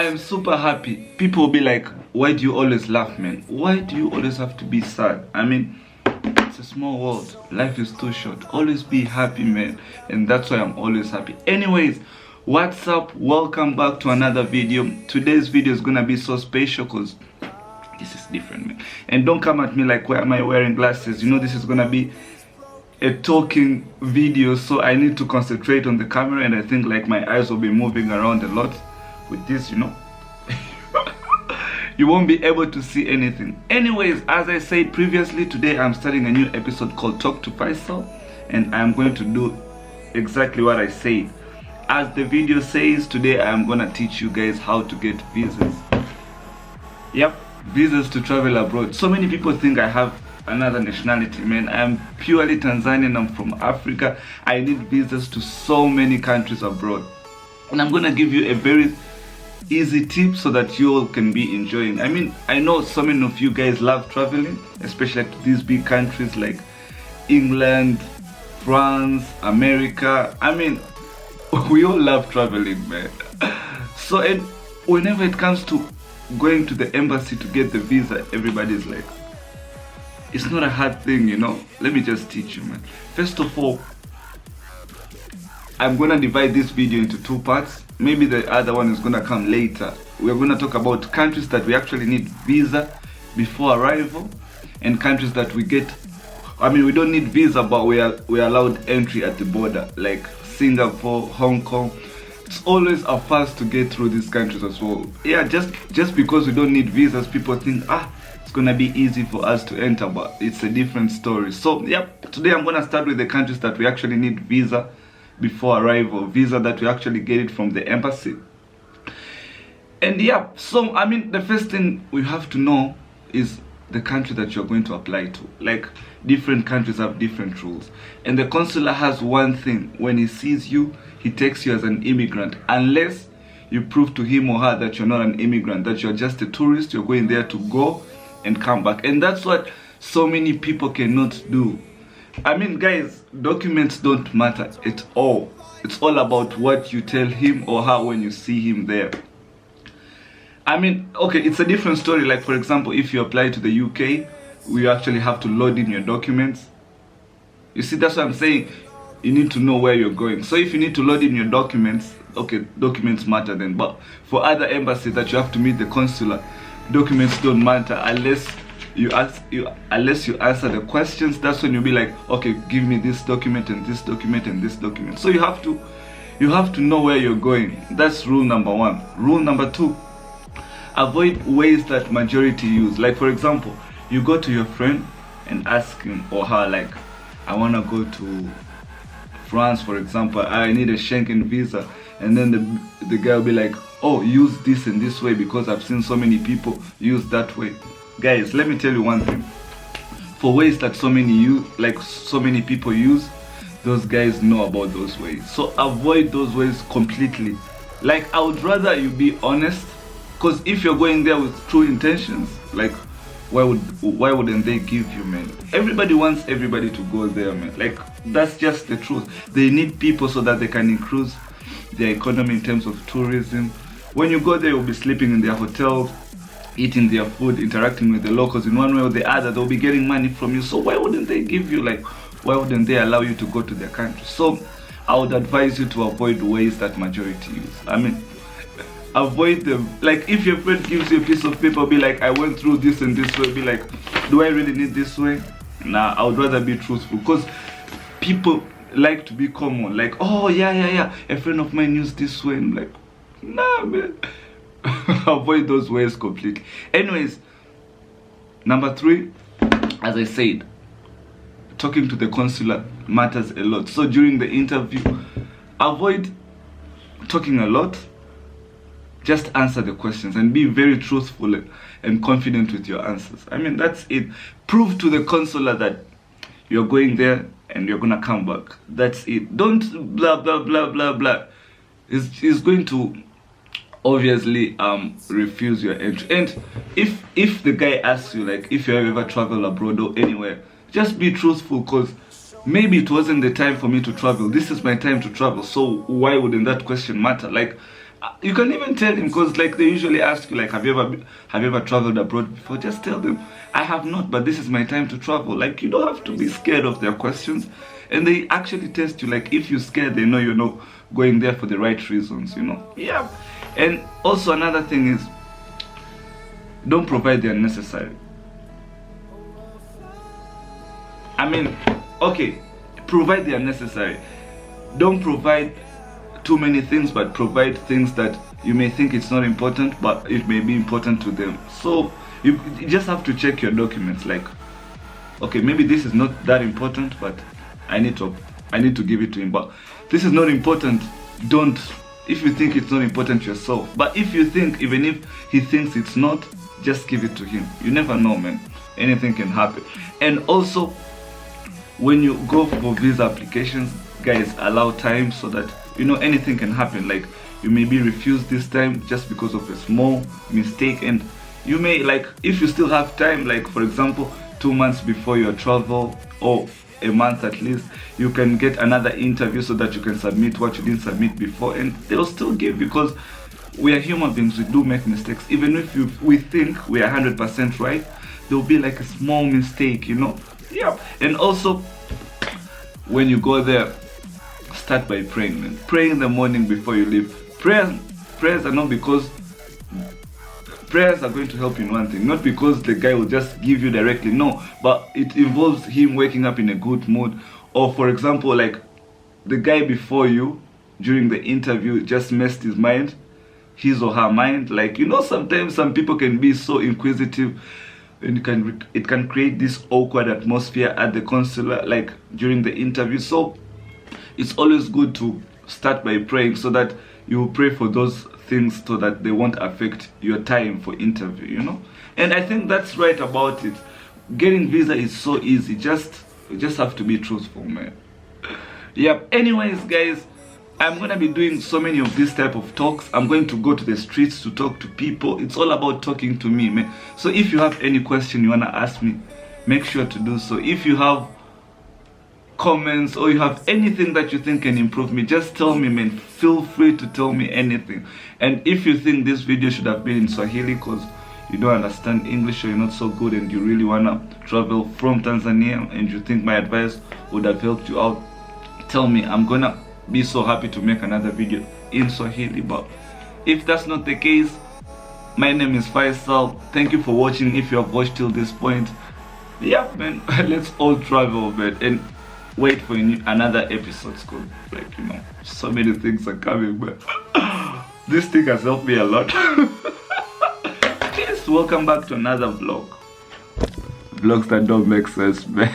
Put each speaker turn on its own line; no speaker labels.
I am super happy. People will be like, why do you always laugh, man? Why do you always have to be sad? I mean, it's a small world. Life is too short. Always be happy, man. And that's why I'm always happy. Anyways, what's up? Welcome back to another video. Today's video is gonna be so special because this is different, man. And don't come at me like, why am I wearing glasses? You know, this is gonna be a talking video, so I need to concentrate on the camera, and I think like my eyes will be moving around a lot with this, you know. You won't be able to see anything. Anyways, as I said previously, today I'm starting a new episode called Talk to Faysal, and I'm going to do exactly what I said. As the video says, today I'm gonna teach you guys how to get visas. Yep, visas to travel abroad. So many people think I have another nationality, man. I'm purely Tanzanian. I'm from Africa. I need visas to so many countries abroad, and I'm gonna give you a very easy tip so that you all can be enjoying. I mean, I know so many of you guys love traveling, especially to these big countries like England, France, America. I mean, we all love traveling, man. So, and whenever it comes to going to the embassy to get the visa, everybody's like, it's not a hard thing, you know. Let me just teach you, man. First of all, I'm gonna divide this video into two parts. Maybe the other one is gonna come later. We're gonna talk about countries that we actually need visa before arrival, and countries that we get, I mean, we don't need visa, but we're allowed entry at the border, like Singapore, Hong Kong. It's always a fuss to get through these countries as well. Yeah, just because we don't need visas, people think, it's gonna be easy for us to enter, but it's a different story. So yep, today I'm gonna start with the countries that we actually need visa before arrival, visa that we actually get it from the embassy. And yeah, so I mean, the first thing we have to know is the country that you're going to apply to. Like, different countries have different rules, and the consular has one thing: when he sees you, he takes you as an immigrant, unless you prove to him or her that you're not an immigrant, that you're just a tourist, you're going there to go and come back. And that's what so many people cannot do. I mean, guys, documents don't matter at all. It's all about what you tell him or her when you see him there. I mean, okay, it's a different story. Like, for example, if you apply to the UK, we actually have to load in your documents. You see, that's what I'm saying. You need to know where you're going. So if you need to load in your documents, okay, documents matter then. But for other embassies that you have to meet the consular, documents don't matter unless you answer the questions. That's when you'll be like, okay, give me this document and this document and this document. So you have to know where you're going. That's rule number one. Rule number two, avoid ways that majority use. Like, for example, you go to your friend and ask him or her, like, I want to go to France, for example, I need a Schengen visa, and then the guy will be like, oh, use this and this way because I've seen so many people use that way. Guys, let me tell you one thing. For ways that so many people use, those guys know about those ways. So avoid those ways completely. Like, I would rather you be honest, because if you're going there with true intentions, like, why wouldn't they give you, man? Everybody wants everybody to go there, man. Like, that's just the truth. They need people so that they can increase their economy in terms of tourism. When you go there, you'll be sleeping in their hotels, eating their food, interacting with the locals in one way or the other. They'll be getting money from you. So why wouldn't they give you, like, why wouldn't they allow you to go to their country? So I would advise you to avoid ways that majority use. I mean, avoid them. Like, if your friend gives you a piece of paper, be like, I went through this and this way, be like, do I really need this way? Nah, I would rather be truthful, because people like to be common. Like, oh yeah, a friend of mine used this way. I'm like, nah, man. Avoid those ways completely. Anyways, number three, as I said, talking to the consular matters a lot. So during the interview, avoid talking a lot. Just answer the questions and be very truthful and confident with your answers. I mean, that's it. Prove to the consular that you're going there and you're gonna come back. That's it. Don't blah blah blah blah blah. It's going to obviously refuse your entry. And if the guy asks you, like, if you have ever traveled abroad or anywhere, just be truthful, because maybe it wasn't the time for me to travel. This is my time to travel. So why wouldn't that question matter? Like, You can even tell him, because like they usually ask you like, have you ever traveled abroad before? Just tell them, I have not, but this is my time to travel. Like, you don't have to be scared of their questions. And they actually test you. Like, if you're scared, they know you're not going there for the right reasons, you know. Yeah. And also another thing is, don't provide the unnecessary. I mean, okay, provide the unnecessary. Don't provide too many things, but provide things that you may think it's not important, but it may be important to them. So you just have to check your documents. Like, okay, maybe this is not that important, but I need to give it to him. But this is not important. Don't. If you think it's not important yourself, but if you think, even if he thinks it's not, just give it to him. You never know, man. Anything can happen. And also, when you go for visa applications, guys, allow time, so that you know anything can happen. Like, you may be refused this time just because of a small mistake, and you may, like, if you still have time, like for example 2 months before your travel, or a month at least, you can get another interview so that you can submit what you didn't submit before, and they'll still give, because we are human beings, we do make mistakes. Even if we think we are 100% right, there'll be like a small mistake, you know. Yeah. And also, when you go there, start by praying, man. Pray in the morning before you leave. Prayers are not because prayers are going to help you in one thing, not because the guy will just give you directly, no, but it involves him waking up in a good mood. Or for example, like the guy before you during the interview just messed his mind, his or her mind. Like, you know, sometimes some people can be so inquisitive, and it can create this awkward atmosphere at the consular, like during the interview. So it's always good to start by praying, so that you pray for those things, so that they won't affect your time for interview, you know. And I think that's right about it. Getting visa is so easy. You just have to be truthful, man. Yep. Anyways, guys, I'm gonna be doing so many of these type of talks. I'm going to go to the streets to talk to people. It's all about talking to me, man. So if you have any question you wanna ask me, make sure to do so. If you have comments, or you have anything that you think can improve me, just tell me, man. Feel free to tell me anything. And if you think this video should have been in Swahili because you don't understand English, or you're not so good, and you really wanna travel from Tanzania, and you think my advice would have helped you out, tell me. I'm gonna be so happy to make another video in Swahili. But if that's not the case, my name is Faysal. Thank you for watching. If you have watched till this point, yeah, man, let's all travel, man, and wait for another episode. School, like, you know, so many things are coming, but this thing has helped me a lot. Yes, welcome back to another vlog. Vlogs that don't make sense, man.